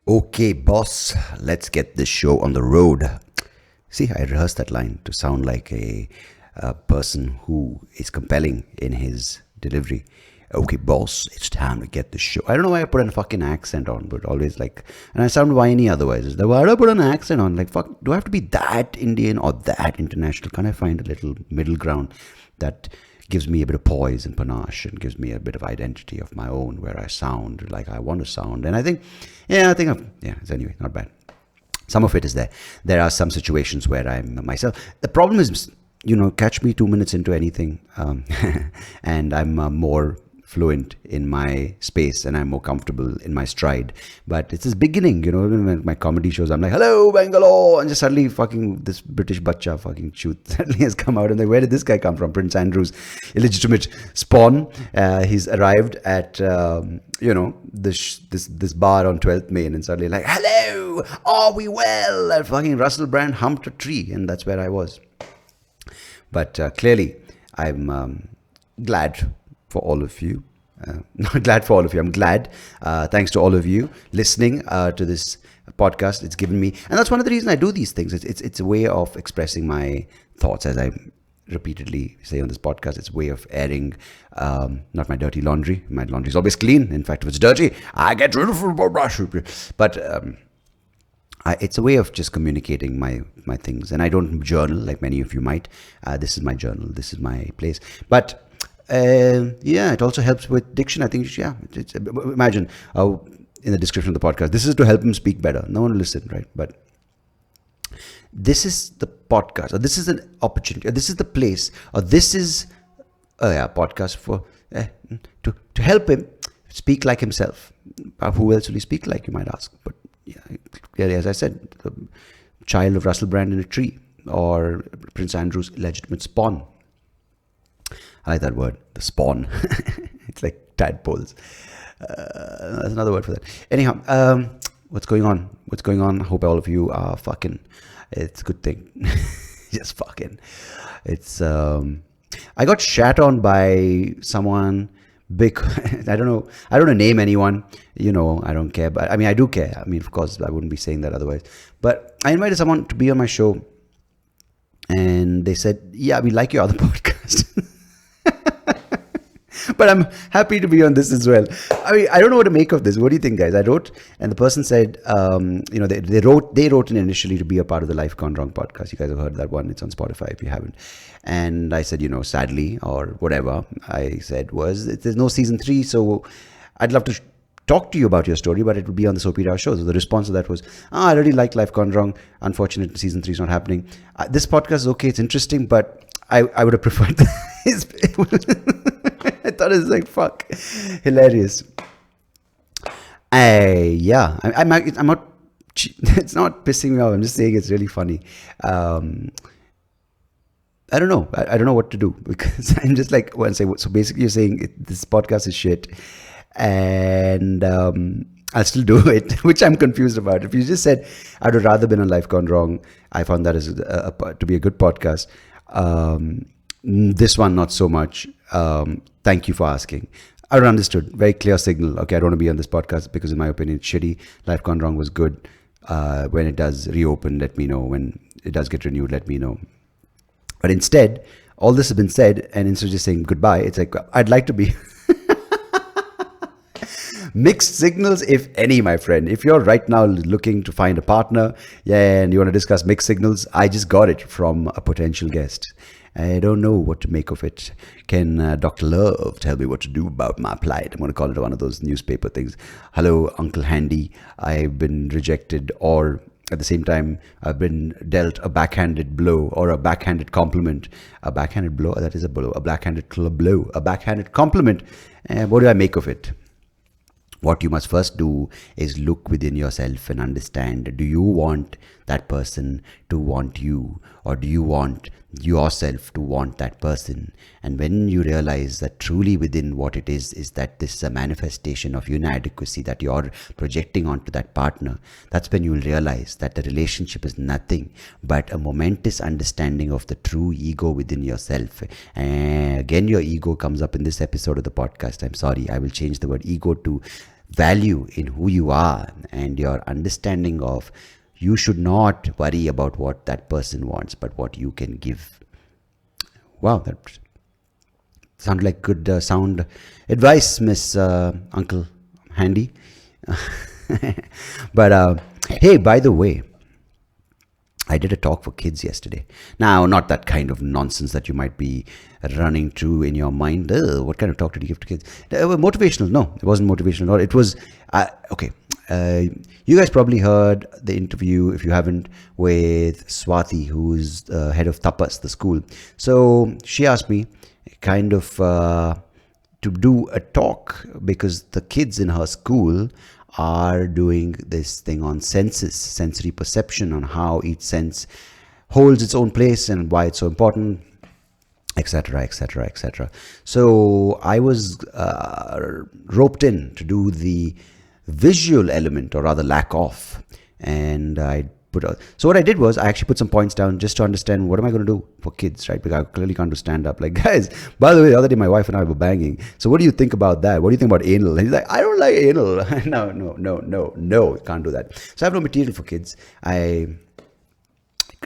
Okay, boss, let's get this show on the road. See, I rehearsed that line to sound like a person who is compelling in his delivery. Okay, boss, it's time to get the show. I don't know why I put a fucking accent on, but always like, and I sound whiny otherwise. It's like, why do I put an accent on? Like, fuck, do I have to be that Indian or that international? Can I find a little middle ground that gives me a bit of poise and panache and gives me a bit of identity of my own where I sound like I want to sound? And I think, it's anyway, not bad. Some of it is there. There are some situations where I'm myself. The problem is, catch me 2 minutes into anything, and I'm more fluent in my space and I'm more comfortable in my stride. But it's this beginning, when my comedy shows, I'm like, hello, Bangalore, and just suddenly fucking this British bacha fucking shoot suddenly has come out, and like, where did this guy come from? Prince Andrew's illegitimate spawn. He's arrived at this bar on 12th Main, and suddenly like, hello, are we well? And fucking Russell Brand humped a tree, and that's where I was. But clearly, I'm glad for all of you. Not glad for all of you. I'm glad. Thanks to all of you listening to this podcast. It's given me, and that's one of the reasons I do these things. It's a way of expressing my thoughts, as I repeatedly say on this podcast. It's a way of airing, not my dirty laundry. My laundry is always clean. In fact, if it's dirty, I get rid of it. But it's a way of just communicating my things, and I don't journal like many of you might. This is my journal. This is my place. But it also helps with diction. I think, imagine in the description of the podcast, this is to help him speak better. No one will listen, right? But this is the podcast, or this is an opportunity, or this is the place, or this is podcast for to help him speak like himself. Who else will he speak like, you might ask? But clearly, as I said, the child of Russell Brand in a tree, or Prince Andrew's illegitimate spawn. I like that word, the spawn. It's like tadpoles. That's another word for that. Anyhow, what's going on? I hope all of you are fucking. It's a good thing. Just fucking. It's. I got shat on by someone big. I don't know. I don't want to name anyone. I don't care. But I mean, I do care. I mean, of course, I wouldn't be saying that otherwise. But I invited someone to be on my show, and they said, "Yeah, we like your other podcast." But I'm happy to be on this as well. I mean, I don't know what to make of this. What do you think, guys? I wrote, and the person said, they wrote in initially to be a part of the Life Gone Wrong podcast. You guys have heard that one. It's on Spotify if you haven't. And I said, sadly, or whatever I said was, there's no season 3, so I'd love to talk to you about your story, but it will be on the SoapyRao show. So the response to that was, I really like Life Gone Wrong. Unfortunately, season 3 is not happening. This podcast is okay. It's interesting, but I would have preferred I thought it was like, fuck, hilarious. I'm not, it's not pissing me off. I'm just saying it's really funny. I don't know. I don't know what to do, because I'm just like, so basically you're saying this podcast is shit, and I'll still do it, which I'm confused about. If you just said I'd have rather been on Life Gone Wrong, I found that as to be a good podcast. This one, not so much. Thank you for asking. I understood. Very clear signal. Okay, I don't want to be on this podcast because, in my opinion, it's shitty. Life Gone Wrong was good. When it does reopen, let me know. When it does get renewed, let me know. But instead, all this has been said, and instead of just saying goodbye, it's like, I'd like to be mixed signals, if any, my friend. If you're right now looking to find a partner, and you want to discuss mixed signals, I just got it from a potential guest. I don't know what to make of it. Can Dr. Love tell me what to do about my plight? I'm going to call it one of those newspaper things. Hello, Uncle Handy. I've been rejected, or at the same time, I've been dealt a backhanded blow or a backhanded compliment. A backhanded blow? That is a blow. A backhanded blow. A backhanded compliment. What do I make of it? What you must first do is look within yourself and understand, do you want that person to want you, or do you want yourself to want that person? And when you realize that truly within what it is that this is a manifestation of inadequacy that you're projecting onto that partner, that's when you will realize that the relationship is nothing but a momentous understanding of the true ego within yourself. And again, your ego comes up in this episode of the podcast. I'm sorry, I will change the word ego to value in who you are and your understanding of you should not worry about what that person wants, but what you can give. Wow, that sounded like good sound advice, Miss Uncle Handy. But hey, by the way, I did a talk for kids yesterday. Now, not that kind of nonsense that you might be running through in your mind. What kind of talk did you give to kids? Motivational? No, it wasn't motivational. Or it was okay. You guys probably heard the interview, if you haven't, with Swati, who's head of Tapas, the school. So she asked me kind of to do a talk because the kids in her school are doing this thing on senses, sensory perception, on how each sense holds its own place and why it's so important, etc., etc., etc. So I was roped in to do the visual element, or rather lack of, and I so what I did was I actually put some points down just to understand what am I going to do for kids, right? Because I clearly can't do stand up. Like, guys, by the way, the other day my wife and I were banging. So what do you think about that? What do you think about anal? And he's like, I don't like anal. No, can't do that. So I have no material for kids. I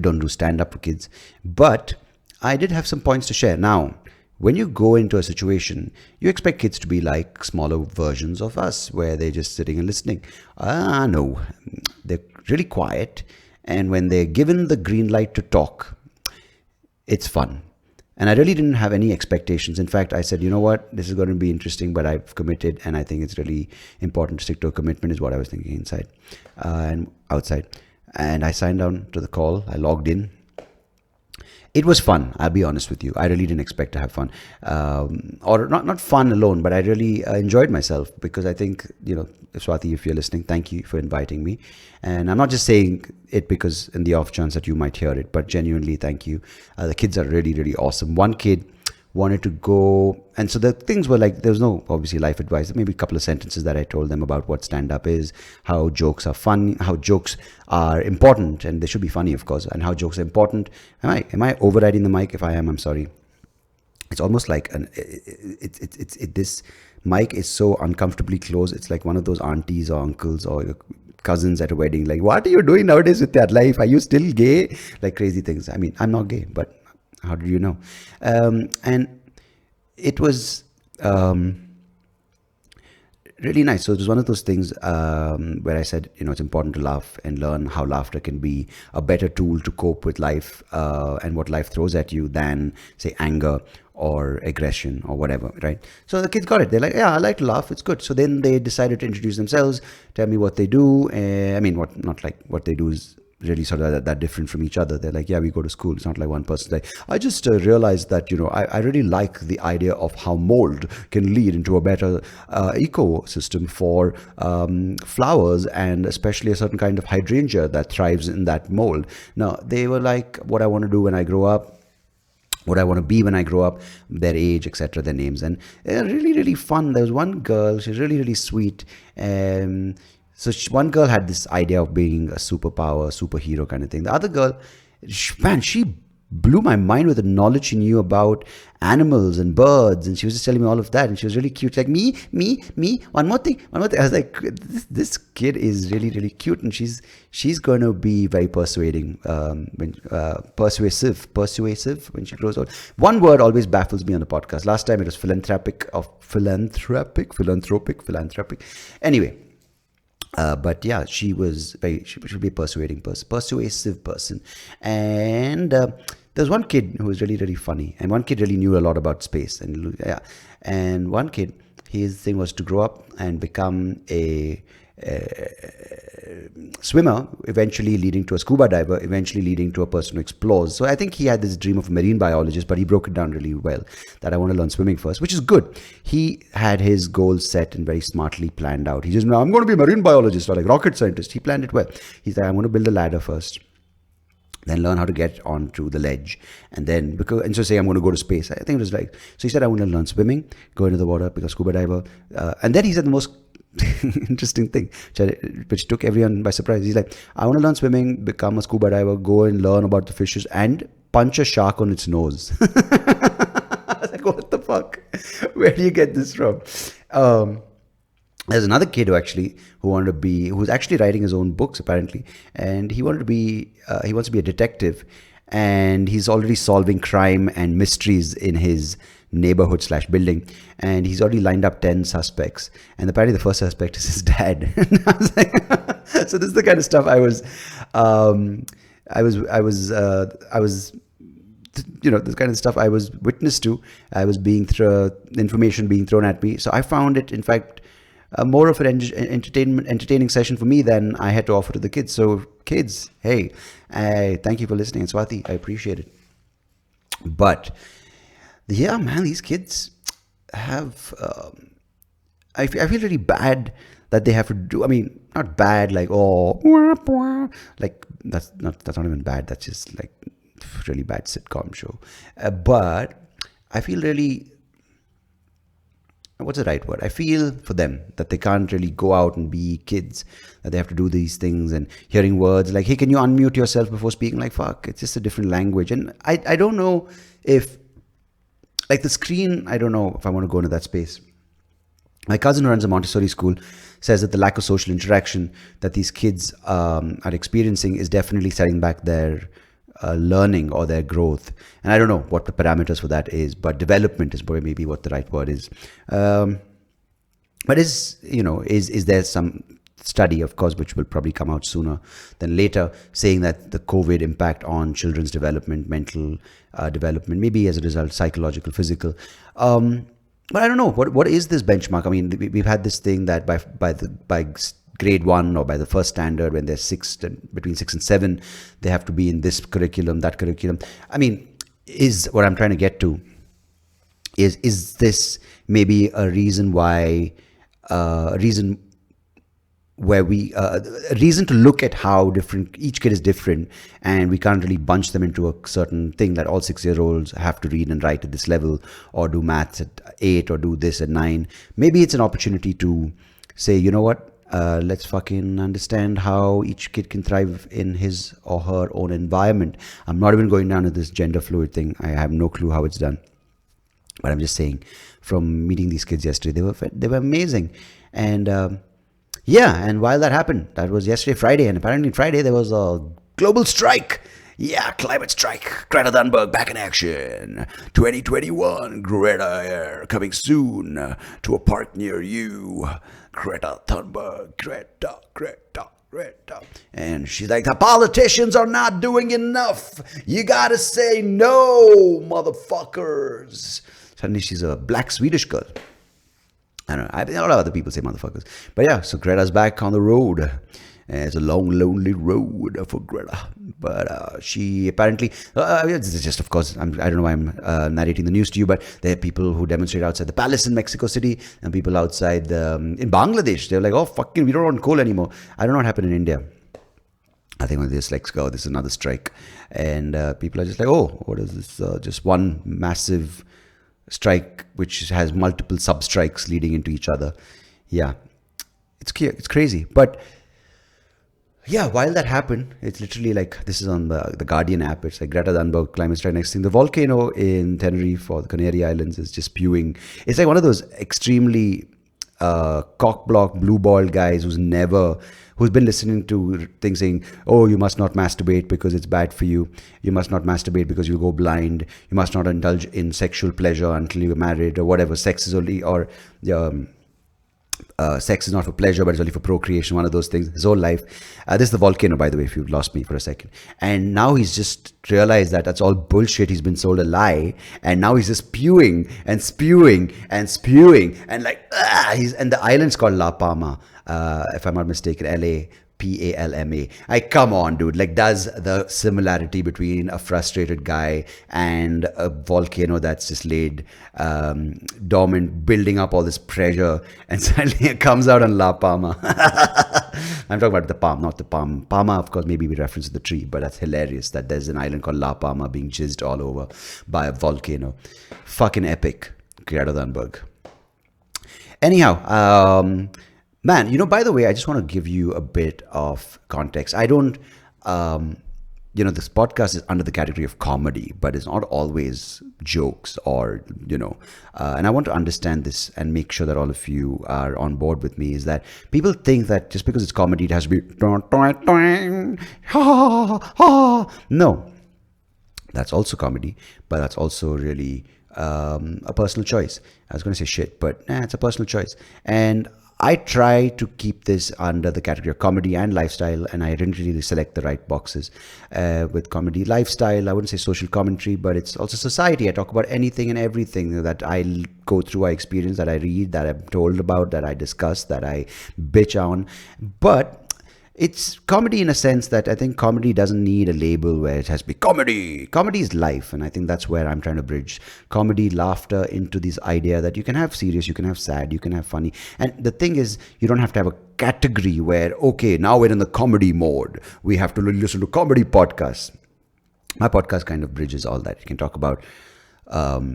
don't do stand up for kids, but I did have some points to share. Now, when you go into a situation, you expect kids to be like smaller versions of us, where they're just sitting and listening. No, they're really quiet. And when they're given the green light to talk, it's fun. And I really didn't have any expectations. In fact, I said, you know what, this is going to be interesting, but I've committed, and I think it's really important to stick to a commitment, is what I was thinking inside and outside. And I signed on to the call. I logged in. It was fun, I'll be honest with you. I really didn't expect to have fun. Or not fun alone, but I really enjoyed myself, because I think, Swati, if you're listening, thank you for inviting me. And I'm not just saying it because in the off chance that you might hear it, but genuinely thank you. The kids are really, really awesome. One kid wanted to go, and so the things were like, there was no obviously life advice, maybe a couple of sentences that I told them about what stand-up is, how jokes are fun, how jokes are important, and they should be funny, of course, and how jokes are important. Am I overriding the mic? If I am, I'm sorry. It's almost like this mic is so uncomfortably close. It's like one of those aunties or uncles or your cousins at a wedding, like, what are you doing nowadays with that life? Are you still gay? Like crazy things. I mean, I'm not gay, but how did you know? And it was really nice. So it was one of those things where I said, it's important to laugh and learn how laughter can be a better tool to cope with life and what life throws at you than, say, anger or aggression or whatever, right? So the kids got it. They're like, yeah, I like to laugh. It's good. So then they decided to introduce themselves, tell me what they do. Not like what they do is really sort of that different from each other. They're like, yeah, we go to school. It's not like one person like, I just realized that, I really like the idea of how mold can lead into a better ecosystem for flowers, and especially a certain kind of hydrangea that thrives in that mold. Now, they were like, what I want to do when I grow up, what I want to be when I grow up, their age, etc., their names. And they're really, really fun. There was one girl, she's really, really sweet. So one girl had this idea of being a superhero kind of thing. The other girl, she blew my mind with the knowledge she knew about animals and birds, and she was just telling me all of that, and she was really cute. Like, me, one more thing. I was like, this kid is really, really cute, and she's going to be very persuasive when she grows old. One word always baffles me on the podcast. Last time it was philanthropic. Anyway. But yeah, she should be a persuasive person. And there's one kid who was really, really funny, and one kid really knew a lot about space. And one kid, his thing was to grow up and become a swimmer, eventually leading to a scuba diver, eventually leading to a person who explores. So I think he had this dream of a marine biologist, but he broke it down really well, that I want to learn swimming first, which is good. He had his goals set and very smartly planned out. He just, I'm going to be a marine biologist or like rocket scientist. He planned it well. He's like, I'm going to build a ladder first, then learn how to get onto the ledge, and so say I'm going to go to space. I think it was like, so he said, I want to learn swimming, go into the water, become a scuba diver. And then he said the most interesting thing, which took everyone by surprise. He's like, I want to learn swimming, become a scuba diver, go and learn about the fishes, and punch a shark on its nose. I was like, what the fuck? Where do you get this from? There's another kid who's actually writing his own books apparently, and he wants to be a detective, and he's already solving crime and mysteries in his neighborhood slash building, and he's already lined up 10 suspects, and apparently the first suspect is his dad. And I was like, so this is the kind of stuff this kind of stuff I was witness to. I was information being thrown at me. So I found it, in fact, more of an entertaining session for me than I had to offer to the kids. So kids, hey, thank you for listening. And Swati, I appreciate it. But yeah, man, these kids have, I feel really bad that they have to do, I mean, not bad, like, oh, like, that's not even bad. That's just like really bad sitcom show. But I feel really, what's the right word? I feel for them that they can't really go out and be kids, that they have to do these things, and hearing words like, hey, can you unmute yourself before speaking? Like, fuck, it's just a different language. And I don't know if, like, the screen, I don't know if I want to go into that space. My cousin who runs a Montessori school says that the lack of social interaction that these kids are experiencing is definitely setting back their learning or their growth. And I don't know what the parameters for that is, but development is maybe what the right word is. But is there some study, of course, which will probably come out sooner than later, saying that the COVID impact on children's development, mental development, maybe as a result, psychological, physical. But I don't know, what is this benchmark? I mean, we've had this thing that by grade 1 or by the first standard, when they're between 6 and 7, they have to be in this curriculum, that curriculum. I mean, is what I'm trying to get to is this maybe a reason why a reason to look at how different each kid is different, and we can't really bunch them into a certain thing that all 6-year-olds have to read and write at this level, or do maths at 8, or do this at 9. Maybe it's an opportunity to say, you know what, let's fucking understand how each kid can thrive in his or her own environment. I'm not even going down to this gender fluid thing. I have no clue how it's done, but I'm just saying, from meeting these kids yesterday, they were amazing. And yeah, and while that happened, that was yesterday, Friday, and apparently Friday there was a global strike. Yeah, climate strike. Greta Thunberg back in action. 2021, Greta Air coming soon to a park near you. Greta Thunberg, Greta. And she's like, the politicians are not doing enough. You gotta say no, motherfuckers. Suddenly she's a black Swedish girl. I don't know. I think a lot of other people say motherfuckers. But yeah, so Greta's back on the road. It's a long, lonely road for Greta. But she apparently, it's just, of course, I don't know why I'm narrating the news to you, but there are people who demonstrate outside the palace in Mexico City, and people outside in Bangladesh. They're like, oh, fucking, we don't want coal anymore. I don't know what happened in India. I think when this like, oh, this is another strike. And people are just like, oh, what is this? Just one massive strike which has multiple sub-strikes leading into each other. Yeah, it's crazy. But yeah, while that happened, it's literally like, this is on the Guardian app, it's like Greta Thunberg climate strike. Next thing, the volcano in Tenerife or the Canary Islands is just spewing. It's like one of those extremely cock-block, blue-balled guys who's been listening to things saying, oh, you must not masturbate because it's bad for you. You must not masturbate because you'll go blind. You must not indulge in sexual pleasure until you're married, or whatever. Sex is only, or sex is not for pleasure, but it's only for procreation. One of those things. His whole life. This is the volcano, by the way, if you've lost me for a second. And now he's just realized that that's all bullshit. He's been sold a lie. And now he's just spewing and spewing and spewing. And like, and the island's called La Palma. If I'm not mistaken, LAPALMA. Come on, dude. Like, does the similarity between a frustrated guy and a volcano that's just laid dormant, building up all this pressure, and suddenly it comes out on La Palma. I'm talking about the palm, not the palm. Palma, of course, maybe we reference the tree, but that's hilarious that there's an island called La Palma being jizzed all over by a volcano. Fucking epic. Greta Thunberg. Anyhow, man, by the way, I just want to give you a bit of context. I don't this podcast is under the category of comedy, but it's not always jokes or, and I want to understand this and make sure that all of you are on board with me, is that people think that just because it's comedy, it has to be no. That's also comedy, but that's also really a personal choice. I was going to say shit, but it's a personal choice. And I try to keep this under the category of comedy and lifestyle, and I didn't really select the right boxes with comedy. Lifestyle, I wouldn't say social commentary, but it's also society. I talk about anything and everything that I go through, I experience, that I read, that I'm told about, that I discuss, that I bitch on. But it's comedy in a sense that I think comedy doesn't need a label where it has to be comedy. Comedy is life, and I think that's where I'm trying to bridge comedy, laughter into this idea that you can have serious, you can have sad, you can have funny. And the thing is, you don't have to have a category where, okay, now we're in the comedy mode, we have to listen to comedy podcasts. My podcast kind of bridges all that. You can talk about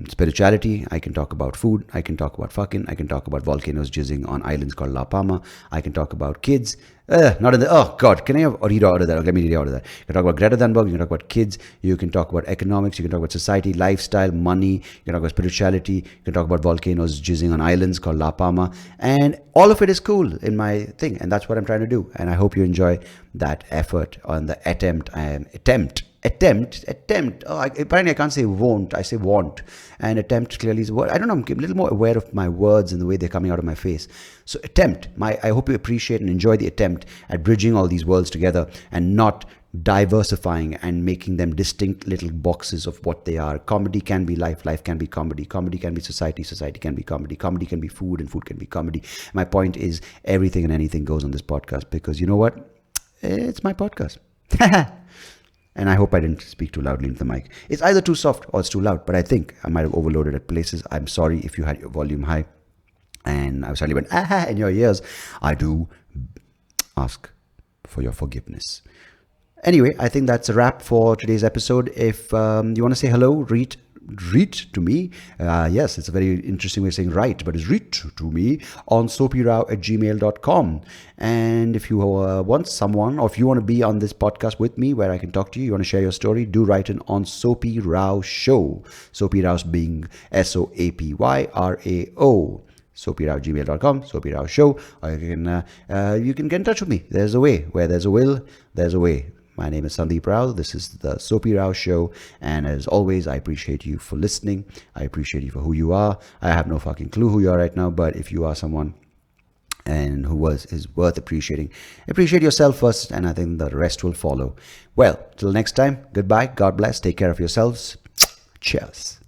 spirituality, I can talk about food, I can talk about fucking, I can talk about volcanoes jizzing on islands called La Palma, I can talk about kids, not in the, oh god, can I have read out of that? Let me read out of that. You can talk about Greta Thunberg, you can talk about kids, you can talk about economics, you can talk about society, lifestyle, money, you can talk about spirituality, you can talk about volcanoes jizzing on islands called La Palma, and all of it is cool in my thing, and that's what I'm trying to do, and I hope you enjoy that effort on the attempt. Apparently I can't say won't, I say want, and attempt clearly is a word. I don't know, I'm a little more aware of my words and the way they're coming out of my face. So attempt, I hope you appreciate and enjoy the attempt at bridging all these worlds together and not diversifying and making them distinct little boxes of what they are. Comedy can be life, life can be comedy, comedy can be society, society can be comedy, comedy can be food, and food can be comedy. My point is, everything and anything goes on this podcast, because you know what? It's my podcast. And I hope I didn't speak too loudly into the mic. It's either too soft or it's too loud, but I think I might have overloaded at places. I'm sorry if you had your volume high and I suddenly went in your ears. I do ask for your forgiveness. Anyway, I think that's a wrap for today's episode. If you want to say hello, read to me. Yes, it's a very interesting way of saying write, but it's read to me on SoapyRao@gmail.com. And if you want someone, or if you want to be on this podcast with me where I can talk to you, you want to share your story, do write in on SoapyRao Show. SoapyRao being SoapyRao. SoapyRao@gmail.com, SoapyRao Show. Or you can get in touch with me. There's a way. Where there's a will, there's a way. My name is Sundeep Rao. This is the Soapy Rao Show. And as always, I appreciate you for listening. I appreciate you for who you are. I have no fucking clue who you are right now, but if you are someone and who is worth appreciating, appreciate yourself first, and I think the rest will follow. Well, till next time, goodbye. God bless. Take care of yourselves. Cheers.